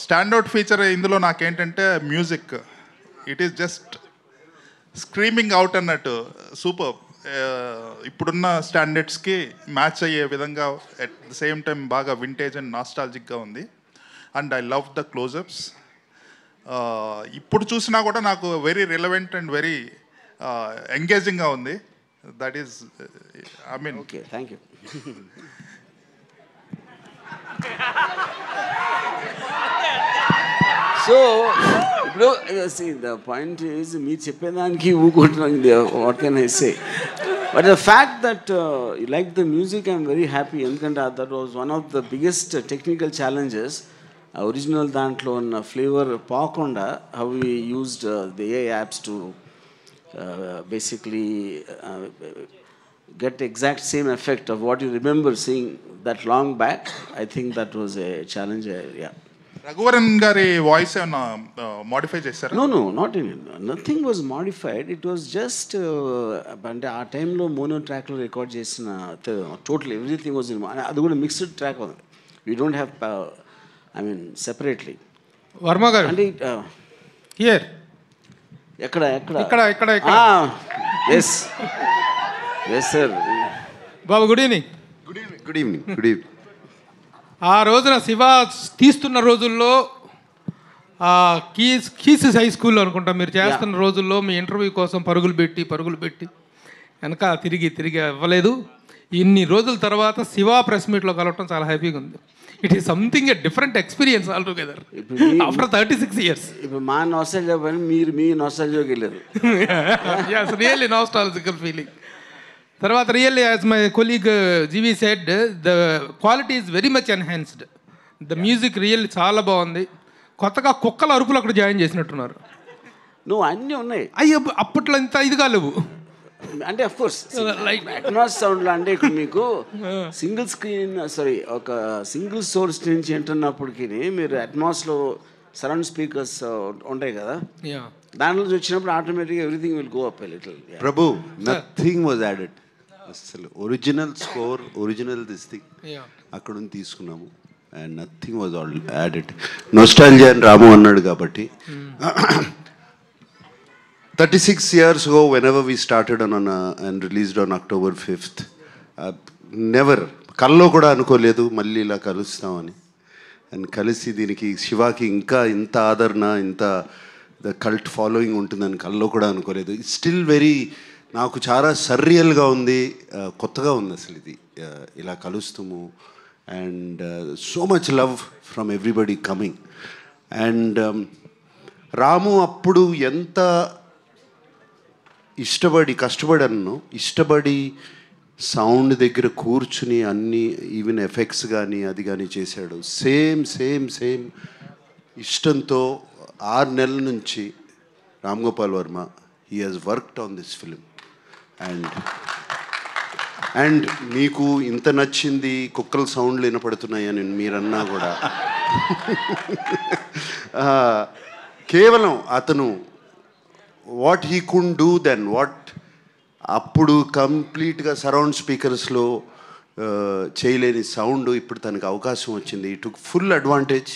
Standout feature ఇందులో నాకేంటంటే music. It is just screaming out అన్నట్టు. సూపర్. ఇప్పుడున్న స్టాండర్డ్స్కి మ్యాచ్ అయ్యే విధంగా అట్ ద సేమ్ టైం బాగా వింటేజ్ అండ్ నాస్టాలజిక్గా ఉంది. And I love the closeups. ఇప్పుడు చూసినా కూడా నాకు వెరీ రిలవెంట్ అండ్ వెరీ ఎంగేజింగ్గా ఉంది. That is I mean. Okay, thank you. So ఇప్పుడు ద పాయింట్ ఈజ్ మీరు చెప్పేదానికి ఊకుంటున్నాను. What can I say? But the fact that you like the music, I'm very happy. ఎందుకంటే that was one of the biggest technical challenges. Original దాంట్లో ఉన్న flavour పోకుండా how we used the AI apps to basically get exact same effect of what you remember seeing that long back. I think that was a challenge. Yeah. Raghuvaran గారి voice ఏమన్నా modify చేశారా? No, not in it. Nothing was modified. It was just అంటే ఆ టైంలో mono ట్రాక్లో record చేసిన total everything was in. అది కూడా మిక్స్డ్ ట్రాక్ ఉంది. We don't have I mean separately. Varma గారు అంటే హియర్ ఎక్కడ ఎస్ సార్. బాబు గుడ్ ఈవినింగ్. Good evening. ఆ రోజున శివ తీస్తున్న రోజుల్లో కీస్ హై స్కూల్లో అనుకుంటా మీరు చేస్తున్న రోజుల్లో మీ ఇంటర్వ్యూ కోసం పరుగులు పెట్టి వెనక తిరిగి ఇవ్వలేదు. ఇన్ని రోజుల తర్వాత శివ ప్రెస్ మీట్లో కలవటం చాలా హ్యాపీగా ఉంది. It is something a different experience all together after 36 years. ఇప్పుడు మా నాస్టాల్జియా పని మీరు మీ నాస్టాల్జియాకి వెళ్ళారు. yes, really nostalgical feeling. తర్వాత really as my colleague GV said, the quality is very much enhanced. The music really చాలా బాగుంది. కొత్తగా కుక్కల అరుపులు అక్కడ జాయిన్ చేసినట్టున్నారు. నువ్వు అన్నీ ఉన్నాయి. అయ్యో అప్పట్లో ఇంత ఇదిగా లేవు. అంటే అఫ్ కోర్స్ అట్మాస్ సౌండ్లో అంటే ఇప్పుడు మీకు ఒక సింగిల్ సోర్స్ నుంచి వింటున్నప్పటికీ మీరు అట్మాస్లో సరౌండ్ స్పీకర్స్ ఉంటాయి కదా, దాంట్లో వచ్చినప్పుడు ఆటోమేటిక్గా everything will go up a little. Prabhu, nothing was added. అసలు original score, original this thing అక్కడ నుంచి తీసుకున్నాము. And nothing was all added. Nostalgia అని రాము అన్నాడు కాబట్టి 36 years ago, whenever we started and released on October 5th, never కల్లో కూడా అనుకోలేదు మళ్ళీ ఇలా కలుస్తామని. అండ్ కలిసి దీనికి శివాకి ఇంకా ఇంత ఆదరణ, ఇంత ద కల్ట్ ఫాలోయింగ్ ఉంటుందని కల్లో కూడా అనుకోలేదు. ఇట్స్ స్టిల్ వెరీ, నాకు చాలా సర్రియల్గా ఉంది, కొత్తగా ఉంది అసలు ఇది ఇలా కలుస్తాము. And so much love from everybody coming. And Ramu అప్పుడు ఎంత కష్టపడి సౌండ్ దగ్గర కూర్చుని అన్ని ఈవెన్ ఎఫెక్ట్స్ కానీ అది కానీ చేశాడు. సేమ్ ఇష్టంతో 6 నెలల నుంచి Ram Gopal Varma he has worked on this film. And మీకు ఇంత నచ్చింది, కుక్కల సౌండ్లు వినపడుతున్నాయని మీరన్నా కూడా కేవలం అతను what he could do then, what అప్పుడు కంప్లీట్గా సరౌండ్ స్పీకర్స్లో చేయలేని సౌండ్ ఇప్పుడు తనకు అవకాశం వచ్చింది. He took full advantage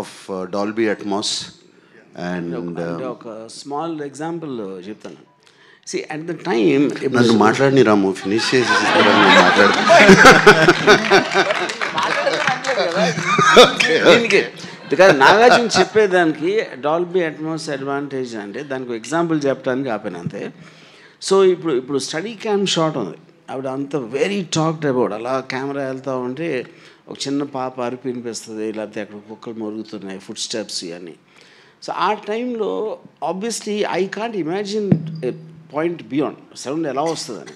of Dolby Atmos. And ఒక స్మాల్ ఎగ్జాంపుల్ చెప్తాను. See, at the time, నన్ను మాట్లాడిని రాము, ఫినిష్ చేసి మాట్లాడు. నాగార్జున చెప్పేదానికి డాల్బీ అట్మాస్ అడ్వాంటేజ్ అంటే దానికి ఎగ్జాంపుల్ చెప్పడానికి ఆపాను అంతే. సో ఇప్పుడు స్టడీ క్యామ్ షాట్ ఉంది, ఆవిడ అంత వెరీ టాక్డ్ అబౌట్. అలా కెమెరా వెళ్తూ ఉంటే ఒక చిన్న పాప అరిపి వినిపిస్తుంది, లేకపోతే అక్కడ కుక్కలు మొరుగుతున్నాయి, ఫుడ్ స్టెప్స్ ఇవన్నీ. సో ఆ టైంలో obviously I can't imagine point beyond sound ఎలా వస్తుందని.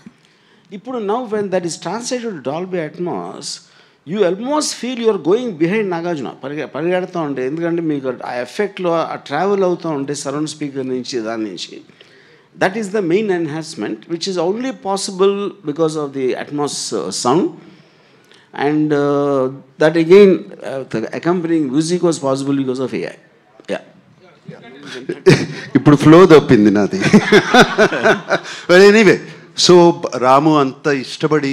ఇప్పుడు now when that is translated Dolby Atmos, you almost feel you're going behind Nagarjuna, పరిగెడుతూ ఉంటే. ఎందుకంటే మీకు ఆ ఎఫెక్ట్లో ఆ ట్రావెల్ అవుతూ ఉంటే సరౌండ్ స్పీకర్ నుంచి దాని నుంచి. That is the main enhancement which is only possible because of the Atmos sound. And that again accompanying music was possible because of AI. ఇప్పుడు ఫ్లో తప్పింది నాది. ఎనీవే, సో రాము అంత ఇష్టపడి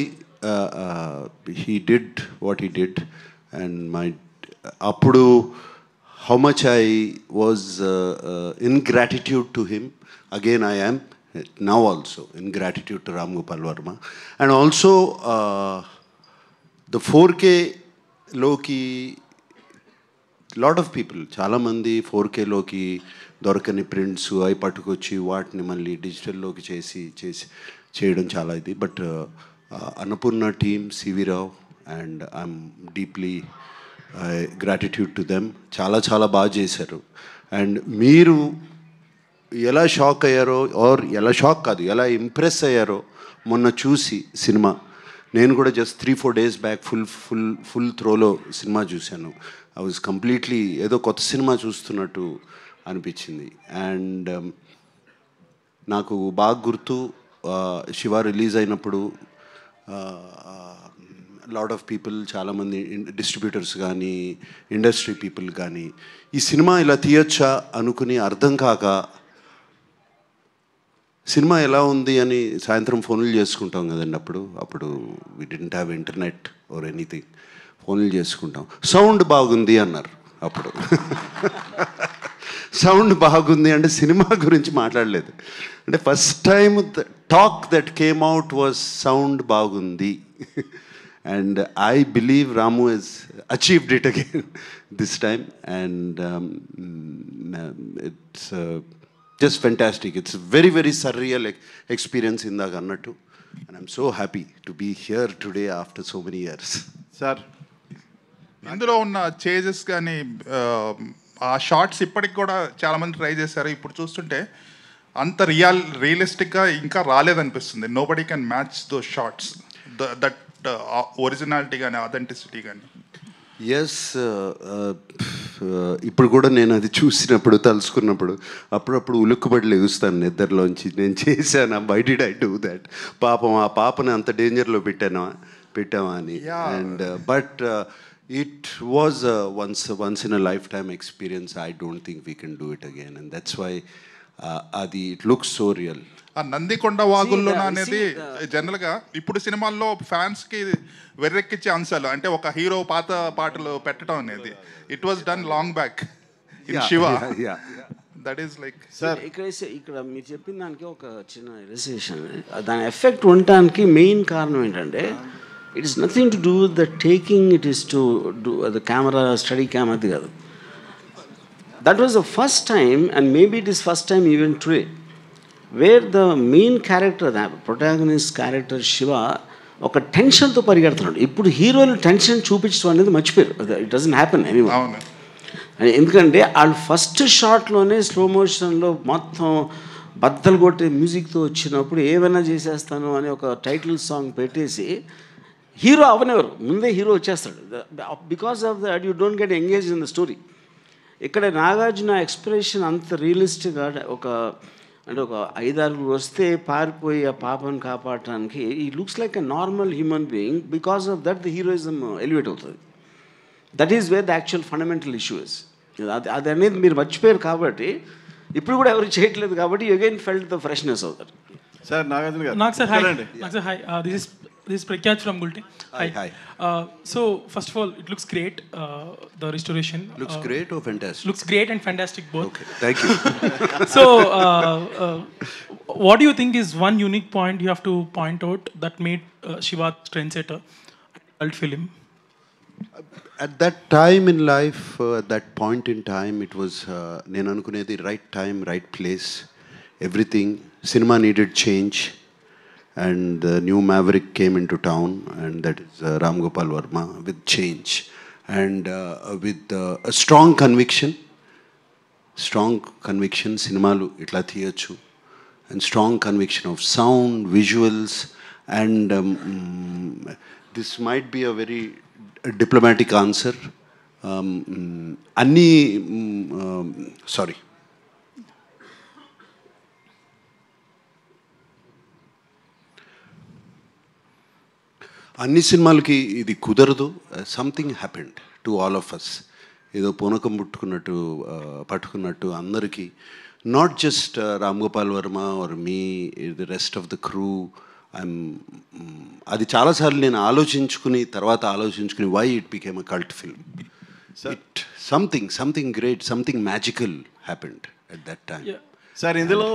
he did what he did. And అప్పుడు how much I was in gratitude to him. Again, I am now also in gratitude to Ram Gopal Varma. And also, the 4K లోకి lot of people చాలామంది 4Kలోకి దొరకని prints అవి పట్టుకొచ్చి వాటిని మళ్ళీ డిజిటల్లోకి చేయడం చాలా ఇది. But Annapurna team, CV Rao, and I'm deeply gratitude to them. చాలా చాలా బాగా చేశారు. అండ్ మీరు ఎలా షాక్ అయ్యారో, ఆర్ ఎలా షాక్ కాదు, ఎలా ఇంప్రెస్ అయ్యారో మొన్న చూసి సినిమా. నేను కూడా జస్ట్ 3-4 days బ్యాక్ ఫుల్ త్రోలో సినిమా చూశాను. ఐ వాజ్ కంప్లీట్లీ ఏదో కొత్త సినిమా చూస్తున్నట్టు అనిపించింది. అండ్ నాకు బాగా గుర్తు, శివ రిలీజ్ అయినప్పుడు లాట్ ఆఫ్ పీపుల్, చాలామంది డిస్ట్రిబ్యూటర్స్ కానీ ఇండస్ట్రీ పీపుల్ కానీ ఈ సినిమా ఇలా తీయొచ్చా అనుకుని అర్థం కాక సినిమా ఎలా ఉంది అని సాయంత్రం ఫోన్లు చేసుకుంటాం కదండి. అప్పుడు we didn't have internet or anything. ఫోన్లు చేసుకుంటాం. సౌండ్ బాగుంది అన్నారు. అప్పుడు సౌండ్ బాగుంది అంటే సినిమా గురించి మాట్లాడలేదు. అంటే first time the talk that came out was sound బాగుంది. And I believe Ramu has achieved it again this time. And it's just fantastic. It's a very, very surreal experience ఇందాక అన్నట్టు. And I'm so happy to be here today after so many years. Sir, ఇందులో ఉన్న changes కానీ ఆ shorts ఇప్పటికి కూడా చాలామంది try చేశారు. ఇప్పుడు చూస్తుంటే అంత రియలిస్టిక్గా ఇంకా రాలేదనిపిస్తుంది. Nobody can match those shots, that originality కానీ అథెంటిసిటీ కానీ. ఎస్, ఇప్పుడు కూడా నేను అది చూసినప్పుడు, తలుసుకున్నప్పుడు అప్పుడప్పుడు ఉలుక్కుబడి లెగుస్తాను నిద్రలోంచి. నేను చేశాను, why did I do that? పాపం ఆ పాపని అంత డేంజర్లో పెట్టామా అని. And but it was once in a lifetime experience. I don't think we can do it again. And that's why అది ఇట్ లుక్స్ సో రియల్. ఆ నందికొండ వాగుల్లో అనేది జనరల్గా ఇప్పుడు సినిమాల్లో ఫ్యాన్స్కి వెర్రెక్కిచ్చే అంశాలు, అంటే ఒక హీరో పాత పాటలు పెట్టడం అనేది it was done long back in Shiva. That is like sir, ఇక్కడ మీరు చెప్పిన దానికి ఒక చిన్న రిలేషన్, దాని ఎఫెక్ట్ ఉండటానికి మెయిన్ కారణం ఏంటంటే it is nothing to do with the taking, it is to do the camera, study camera, అది కాదు. That was the first time, and maybe it is first time even today, wear the main character, the protagonist character Shiva ఒక టెన్షన్తో పరిగెడుతున్నాడు. ఇప్పుడు హీరోలు tension చూపించడం అనేది మర్చిపోయారు. It doesn't happen anyone. ఎందుకంటే వాళ్ళు ఫస్ట్ షాట్లోనే స్లో మోషన్లో మొత్తం బద్దలు కొట్టే మ్యూజిక్తో వచ్చినప్పుడు ఏమైనా చేసేస్తాను అని ఒక టైటిల్ సాంగ్ పెట్టేసి హీరో అవనెవరు, ముందే హీరో వచ్చేస్తాడు. Because of that you don't get engage in the story. ఇక్కడ నాగార్జున ఎక్స్ప్రెషన్ అంత రియలిస్టిక్గా, అంటే ఒక 5-6 వస్తే పారిపోయి ఆ పాపను కాపాడటానికి he looks like a normal human being. Because of that the heroism elevate అవుతుంది. That is where the actual fundamental issue is. అది అనేది మీరు మర్చిపోయారు కాబట్టి ఇప్పుడు కూడా ఎవరు చేయట్లేదు కాబట్టి you again felt the freshness అవుతారు. సార్ నాగార్జున గారు. నాకు sir hi, this is Prakyat from Gulti. Hi. So first of all, it looks great. The restoration looks great or fantastic? Looks great and fantastic both. Okay, thank you. So what do you think is one unique point you have to point out that made Shiva trendsetter cult film? At that time in life, at that point in time, it was nenu anukunedi right time, right place, everything. Cinema needed change. And the new maverick came into town, and that is Ram Gopal Varma, with change and with a strong conviction, cinemalu itla thiyochu, and strong conviction of sound, visuals, and this might be a very diplomatic answer. Sorry. అన్ని సినిమాలకి ఇది కుదరదు. Something happened to all of us. ఏదో పూనకం పట్టుకున్నట్టు అందరికీ, not just Ram Gopal Varma or me, the rest of the crew. అది చాలాసార్లు నేను ఆలోచించుకుని why it became a cult film. something great, something magical happened at that time. Yeah. Sir ఇందులో